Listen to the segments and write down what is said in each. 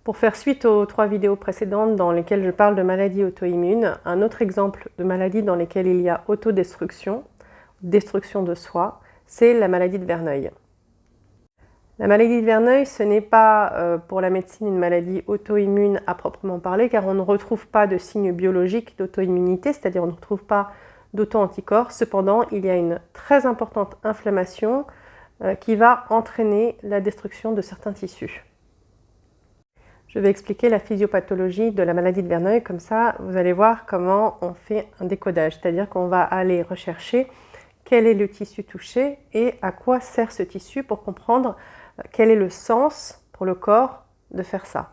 Pour faire suite aux 3 vidéos précédentes dans lesquelles je parle de maladies auto-immunes, un autre exemple de maladie dans lesquelles il y a autodestruction, destruction de soi, c'est la maladie de Verneuil. La maladie de Verneuil, ce n'est pas pour la médecine une maladie auto-immune à proprement parler, car on ne retrouve pas de signes biologiques d'auto-immunité, c'est-à-dire on ne retrouve pas d'auto-anticorps. Cependant, il y a une très importante inflammation qui va entraîner la destruction de certains tissus. Je vais expliquer la physiopathologie de la maladie de Verneuil, comme ça vous allez voir comment on fait un décodage, c'est-à-dire qu'on va aller rechercher quel est le tissu touché et à quoi sert ce tissu pour comprendre quel est le sens pour le corps de faire ça.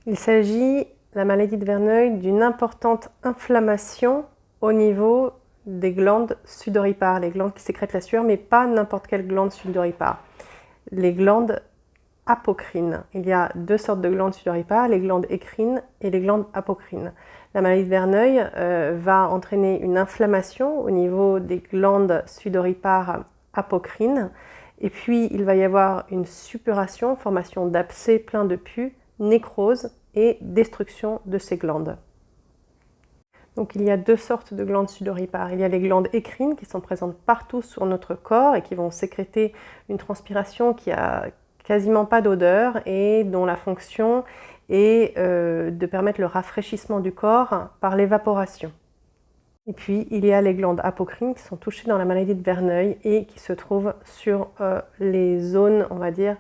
Il s'agit, la maladie de Verneuil, d'une importante inflammation au niveau des glandes sudoripares, les glandes qui sécrètent la sueur, mais pas n'importe quelle glande sudoripare. Les glandes apocrines. Il y a 2 sortes de glandes sudoripares, les glandes écrines et les glandes apocrines. La maladie de Verneuil va entraîner une inflammation au niveau des glandes sudoripares apocrines, et puis il va y avoir une suppuration, formation d'abcès plein de pus, nécrose et destruction de ces glandes. Donc il y a 2 sortes de glandes sudoripares. Il y a les glandes écrines qui sont présentes partout sur notre corps et qui vont sécréter une transpiration qui a quasiment pas d'odeur et dont la fonction est de permettre le rafraîchissement du corps par l'évaporation. Et puis il y a les glandes apocrines qui sont touchées dans la maladie de Verneuil et qui se trouvent sur les zones, on va dire,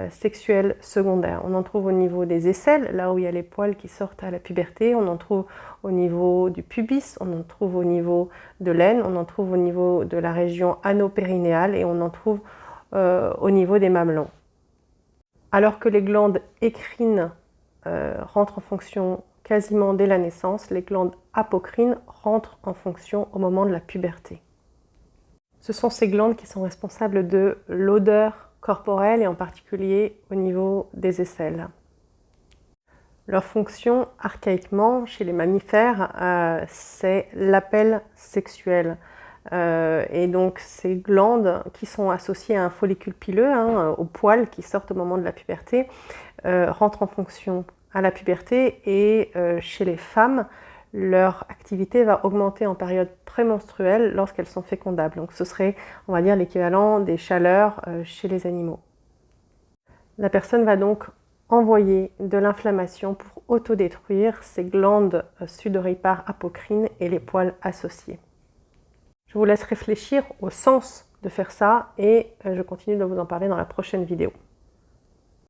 sexuelles secondaires. On en trouve au niveau des aisselles, là où il y a les poils qui sortent à la puberté, on en trouve au niveau du pubis, on en trouve au niveau de l'aine, on en trouve au niveau de la région anopérinéale et on en trouve au niveau des mamelons. Alors que les glandes écrines rentrent en fonction quasiment dès la naissance, les glandes apocrines rentrent en fonction au moment de la puberté. Ce sont ces glandes qui sont responsables de l'odeur corporelle et en particulier au niveau des aisselles. Leur fonction, archaïquement, chez les mammifères, c'est l'appel sexuel. Et donc ces glandes qui sont associées à un follicule pileux, aux poils qui sortent au moment de la puberté, rentrent en fonction à la puberté et chez les femmes, leur activité va augmenter en période prémenstruelle lorsqu'elles sont fécondables. Donc ce serait, on va dire, l'équivalent des chaleurs chez les animaux. La personne va donc envoyer de l'inflammation pour autodétruire ces glandes sudoripares apocrines et les poils associés. Je vous laisse réfléchir au sens de faire ça et je continue de vous en parler dans la prochaine vidéo.